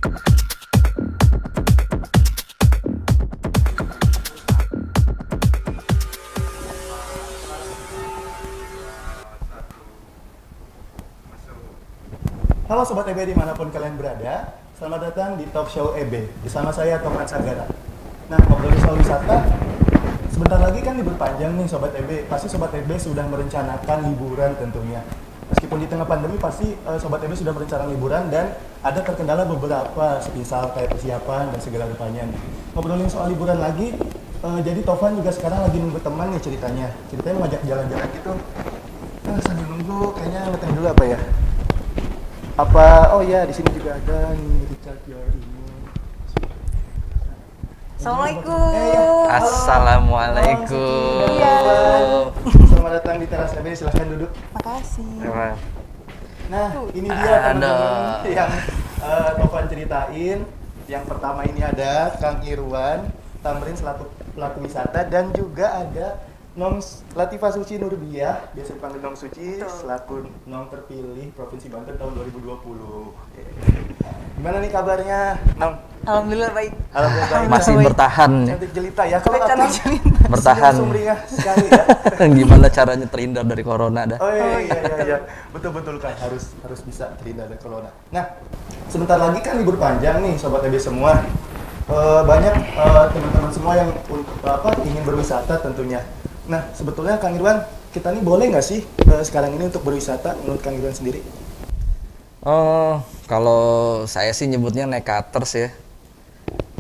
Halo Sobat EB dimanapun kalian berada, selamat datang di Talk Show EB bersama saya Topan Sagara. Nah, ngobrolin soal wisata, sebentar lagi kan libur panjang nih Sobat EB. Pasti Sobat EB sudah merencanakan liburan tentunya. Meskipun di tengah pandemi pasti Sobat EB sudah merencanakan liburan dan ada terkendala beberapa, semisal kayak persiapan dan segala rupanya. Ngobrolin soal liburan lagi, jadi Tovan juga sekarang lagi nunggu teman nih ceritanya. Ceritanya mau ngajak jalan-jalan gitu. Nah, sambil nunggu kayaknya ngeteng dulu apa ya? Oh ya, di sini juga ada nih Richard Your Immune. Assalamualaikum. Assalamualaikum. Iya. Selamat datang di teras EB, silahkan duduk. Makasih. Nah, ini dia teman-teman yang Tovan ceritain. Yang pertama ini ada Kang Irwan Tamrin selaku pelaku wisata dan juga ada Nong Latifah Suci Nurbiah, biasa dipanggil Nong Suci, selaku Nong terpilih Provinsi Banten tahun 2020. Gimana nih kabarnya, Nong? Alhamdulillah baik. Alhamdulillah baik. Masih bertahan ya. Cantik jelita ya. Kalau Cantik Akang jelita. Bertahan. sumringah sekali ya. Gimana caranya terhindar dari corona dah? Oh iya. Betul kan harus bisa terhindar dari corona. Nah, sebentar lagi kan libur panjang nih Sobat EB semua. Banyak teman-teman semua yang ingin berwisata tentunya. Nah, sebetulnya Kang Irwan, kita nih boleh nggak sih sekarang ini untuk berwisata menurut Kang Irwan sendiri? Oh, kalau saya sih nyebutnya nekaters ya.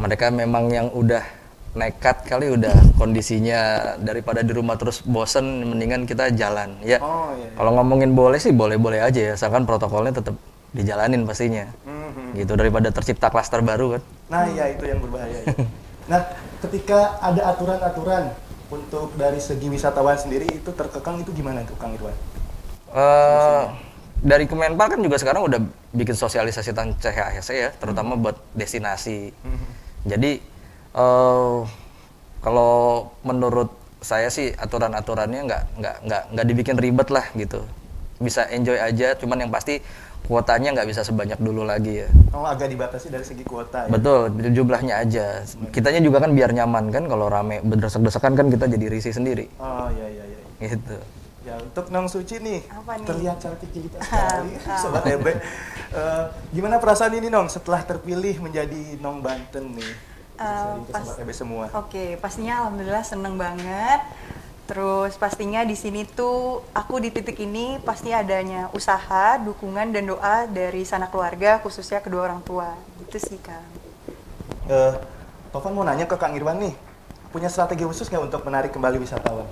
Mereka memang yang udah nekat kali, udah kondisinya daripada di rumah terus bosen, mendingan kita jalan ya. Oh iya. Kalau ngomongin boleh sih boleh-boleh aja ya, asalkan protokolnya tetap dijalanin pastinya. Gitu, daripada tercipta klaster baru kan. Nah iya, itu yang berbahaya ya. Nah, ketika ada aturan-aturan untuk dari segi wisatawan sendiri itu terkekang, itu gimana tuh Kang Irwan? Dari Kemenpar kan juga sekarang udah bikin sosialisasi tentang CHSE ya, terutama buat destinasi. Jadi kalau menurut saya sih aturan-aturannya nggak dibikin ribet lah gitu. Bisa enjoy aja, cuman yang pasti kuotanya nggak bisa sebanyak dulu lagi ya. Oh, agak dibatasi dari segi kuota ya? Betul, jumlahnya aja. Kitanya juga kan biar nyaman kan, kalau rame berdesak-desakan kan kita jadi risih sendiri. Oh iya. Gitu. Ya, untuk Nong Suci nih, Apa nih? terlihat cantik jelita sekali, Sobat EB. Gimana perasaan ini Nong setelah terpilih menjadi Nong Banten nih? Sharing ke Sobat EB semua. Oke, pastinya alhamdulillah seneng banget. Terus pastinya di sini tuh aku di titik ini pasti adanya usaha, dukungan dan doa dari sanak keluarga, khususnya kedua orang tua. Gitu sih Kang. Tovan mau nanya ke Kang Irwan nih, punya strategi khusus nggak untuk menarik kembali wisatawan?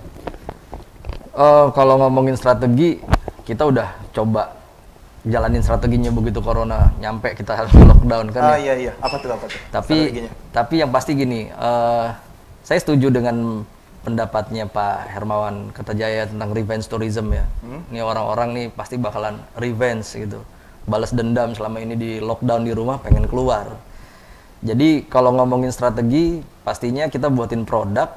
Kalau ngomongin strategi, kita udah coba jalanin strateginya begitu corona nyampe kita harus lockdown kan ya. Iya. Apa tuh? Tapi yang pasti gini, saya setuju dengan pendapatnya Pak Hermawan Kertajaya tentang revenge tourism ya. Ini orang-orang nih pasti bakalan revenge gitu, balas dendam selama ini di lockdown di rumah, pengen keluar. Jadi kalau ngomongin strategi, pastinya kita buatin produk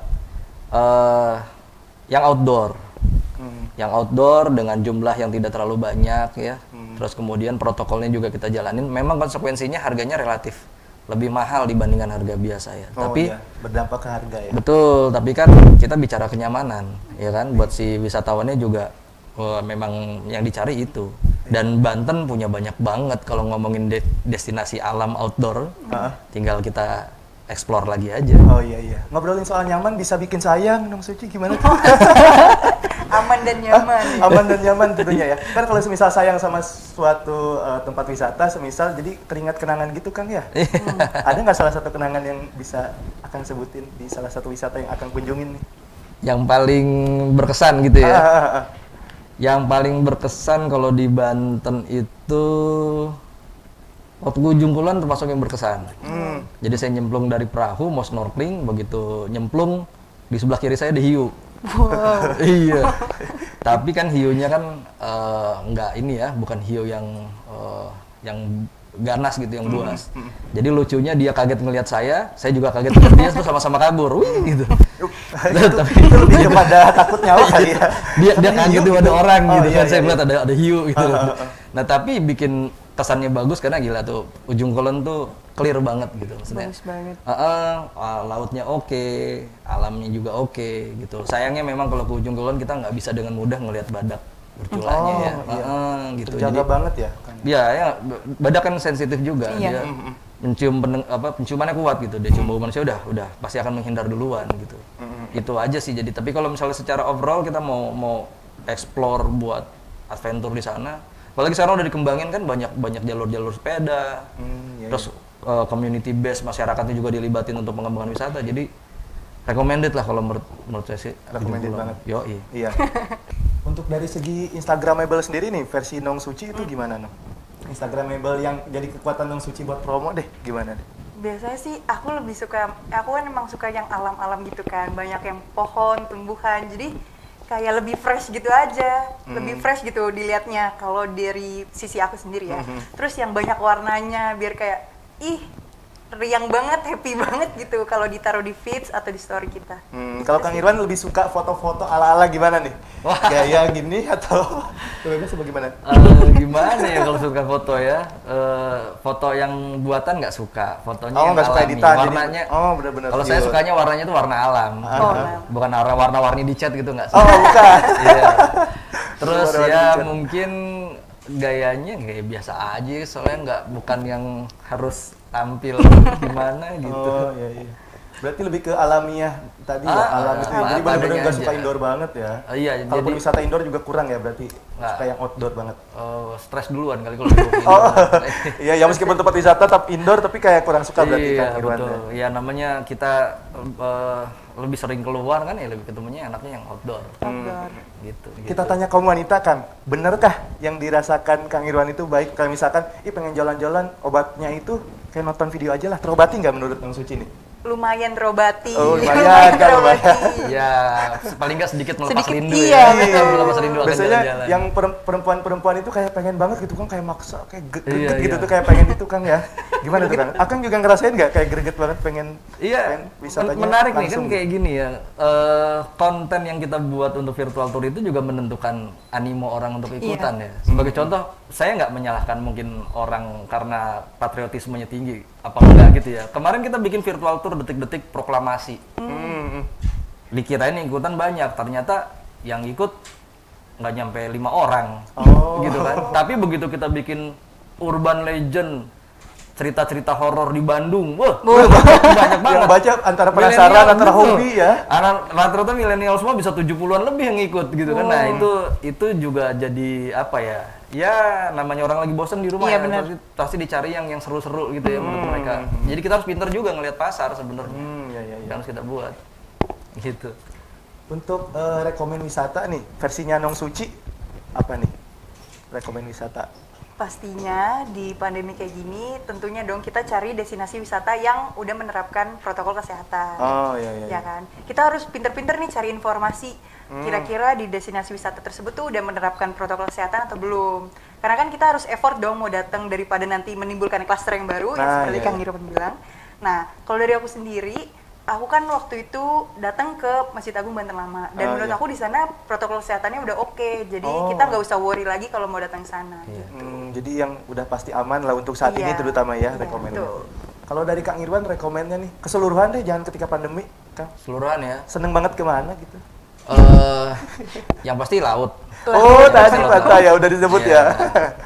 yang outdoor. Yang outdoor dengan jumlah yang tidak terlalu banyak ya. Terus kemudian protokolnya juga kita jalanin. Memang konsekuensinya harganya relatif lebih mahal dibandingkan harga biasa ya. Tapi iya. Berdampak ke harga ya. Betul, tapi kan kita bicara kenyamanan, ya kan? Buat si wisatawannya juga memang yang dicari itu. Dan Banten punya banyak banget kalau ngomongin destinasi alam outdoor. Tinggal kita explore lagi aja. Oh iya. Ngobrolin soal nyaman bisa bikin sayang, Nong Suci gimana tuh? Aman dan nyaman. Aman dan nyaman tentunya ya. Kan kalau semisal sayang sama suatu tempat wisata, semisal jadi teringat kenangan gitu kan ya. Ada nggak salah satu kenangan yang bisa akan sebutin di salah satu wisata yang akan kunjungin nih? Yang paling berkesan gitu ya. Yang paling berkesan kalau di Banten itu waktu ujung kulon termasuk yang berkesan. Jadi saya nyemplung dari perahu mau snorkeling, begitu nyemplung di sebelah kiri saya ada hiu. Wow. Iya. Tapi kan hiunya kan nggak ini ya, bukan hiu yang ganas gitu, yang buas. Jadi lucunya dia kaget ngelihat saya juga kaget ngelihat dia, terus sama-sama kabur. Wih gitu. Tapi itu lebih kepada takut nyawa kali ya. Dia kaget hiu ada orang gitu kan, iya, saya iya. melihat ada hiu gitu. Nah tapi bikin kesannya bagus karena gila tuh Ujung Kulon tuh clear banget gitu maksudnya. Bagus banget. Lautnya oke, alamnya juga oke gitu. Sayangnya memang kalau ke Ujung Kulon kita nggak bisa dengan mudah ngelihat badak berculanya ya. Gitu. Terjaga Jadi banget ya. ya badak kan sensitif juga. Iya. Dia penciumannya kuat gitu. Dia cium bau manusia udah pasti akan menghindar duluan gitu. Itu aja sih. Jadi tapi kalau misalnya secara overall kita mau explore buat adventure di sana, apalagi sekarang udah dikembangin kan banyak jalur-jalur sepeda, terus community base masyarakatnya juga dilibatin untuk pengembangan wisata, jadi recommended lah kalau menurut saya sih. Recommended banget. Iya. Untuk dari segi Instagramable sendiri nih, versi Nong Suci itu gimana Nong? Instagramable yang jadi kekuatan Nong Suci buat promo deh, gimana deh? Biasanya sih aku lebih suka, aku kan emang suka yang alam-alam gitu kan, banyak yang pohon, tumbuhan, jadi kayak lebih fresh gitu aja, lebih fresh gitu dilihatnya kalau dari sisi aku sendiri ya. Terus yang banyak warnanya biar kayak riang banget, happy banget gitu kalau ditaruh di feeds atau di story kita. Kalau Kang Irwan lebih suka foto-foto ala-ala gimana nih? Wah. Gaya gini atau bebas bagaimana? Gimana ya kalau suka foto ya? Foto yang buatan nggak suka, fotonya yang nggak suka alami. editan, Warnanya. benar-benar. Kalau saya sukanya warnanya tuh warna alam, bukan warna-warni di cat gitu nggak suka. Bukan. Iya. Terus Warna-warni ya di cat. mungkin gayanya kayak biasa aja, soalnya bukan yang harus tampil gimana gitu. Iya. Berarti lebih ke alamiah tadi ya, alam itu. Jadi benar-benar nggak suka indoor banget ya. Iya, Kalaupun jadi wisata indoor juga kurang ya berarti. Suka yang outdoor banget. stres duluan kali kalau indoor. Iya, ya meskipun tempat wisata tetap indoor tapi kayak kurang suka berarti Iya, Kang Irwan. betul. Ya namanya kita lebih sering keluar kan ya, lebih ketemunya enaknya yang outdoor. Gitu. Kita tanya kaum wanita Kang, benarkah yang dirasakan Kang Irwan itu baik? Kalau misalkan, pengen jalan-jalan, obatnya itu kayak nonton video aja lah, terobati nggak menurut Nong Suci nih? Lumayan terobati. Lumayan kan, lumayan. Ya, paling nggak sedikit melepas Sedikit, rindu iya, ya. betul. Melepas rindu akan Biasanya jalan-jalan. yang perempuan-perempuan itu kayak pengen banget gitu kan, kayak maksa, kayak greget gitu Iya. tuh, kayak pengen itu Kang ya. Gimana tuh Kang? Akang juga ngerasain nggak kayak greget banget pengen wisatanya menarik nih kan langsung? kayak gini ya. Konten yang kita buat untuk virtual tour itu juga menentukan animo orang untuk ikutan ya. Sebagai contoh, saya nggak menyalahkan mungkin orang karena patriotismenya tinggi, apa enggak gitu ya. Kemarin kita bikin virtual tour detik-detik proklamasi. Dikirain ikutan banyak, ternyata yang ikut nggak nyampe 5 orang, gitu kan. Tapi begitu kita bikin urban legend, cerita-cerita horor di Bandung, wah banyak banget. Yang baca antara penasaran, antara hobi ya. Rata-rata milenial semua bisa 70-an lebih yang ikut gitu kan. Nah itu juga jadi apa ya? Ya namanya orang lagi bosan di rumah Iya, ya, benar. pasti dicari yang seru-seru gitu ya menurut mereka. Jadi kita harus pinter juga ngelihat pasar sebenarnya. Yang harus kita buat. Gitu. Untuk rekomen wisata nih, versinya Nong Suci apa nih? Rekomen wisata. Pastinya di pandemi kayak gini tentunya dong kita cari destinasi wisata yang udah menerapkan protokol kesehatan. Iya. Ya kan? Kita harus pinter-pinter nih cari informasi kira-kira di destinasi wisata tersebut tuh udah menerapkan protokol kesehatan atau belum. Karena kan kita harus effort dong mau datang daripada nanti menimbulkan klaster yang baru yang seperti Kang Irwan bilang. Nah, kalau dari aku sendiri, aku kan waktu itu datang ke Masjid Agung Banten Lama dan menurut aku di sana protokol kesehatannya udah oke. Jadi kita nggak usah worry lagi kalau mau datang ke sana gitu. Jadi yang udah pasti aman lah untuk saat ini terutama ya rekomennya. Kalau dari Kang Irwan rekomennya nih keseluruhan deh, jangan ketika pandemi, Kang. Keseluruhan ya. Seneng banget kemana gitu? Yang pasti laut. Tadi pantai ya udah disebut ya.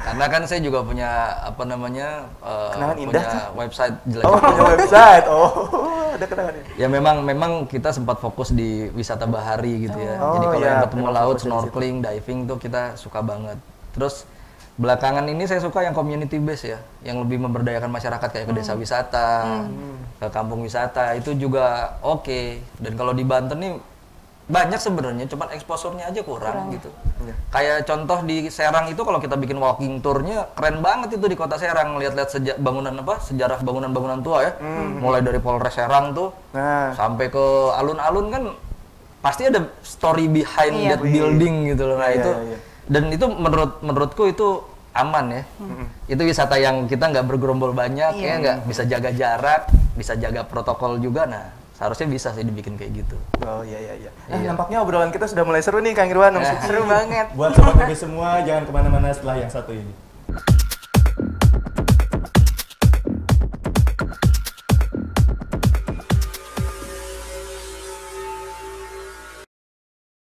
Karena kan saya juga punya apa namanya kenangan punya indah kan? website Punya website. Ada kenangan. Ya memang kita sempat fokus di wisata bahari gitu ya. Jadi kalau yang ketemu laut, snorkeling, diving tuh kita suka banget. Terus belakangan ini saya suka yang community base ya, yang lebih memberdayakan masyarakat kayak ke desa wisata, ke kampung wisata itu juga oke. Dan kalau di Banten nih banyak sebenarnya, cuman exposure-nya aja kurang gitu. Kayak contoh di Serang itu kalau kita bikin walking tour-nya keren banget itu di kota Serang, lihat-lihat sejarah bangunan-bangunan tua ya. Mulai dari Polres Serang tuh sampai ke alun-alun kan pasti ada story behind that building gitu loh. Nah, dan itu menurutku itu aman ya. Itu wisata yang kita nggak bergerombol banyak ya, nggak bisa jaga jarak, bisa jaga protokol juga. Nah, seharusnya bisa sih dibikin kayak gitu. Iya. Nampaknya obrolan kita sudah mulai seru nih Kang Irwan. Seru banget. Buat sobat EB semua jangan kemana-mana setelah yang satu ini.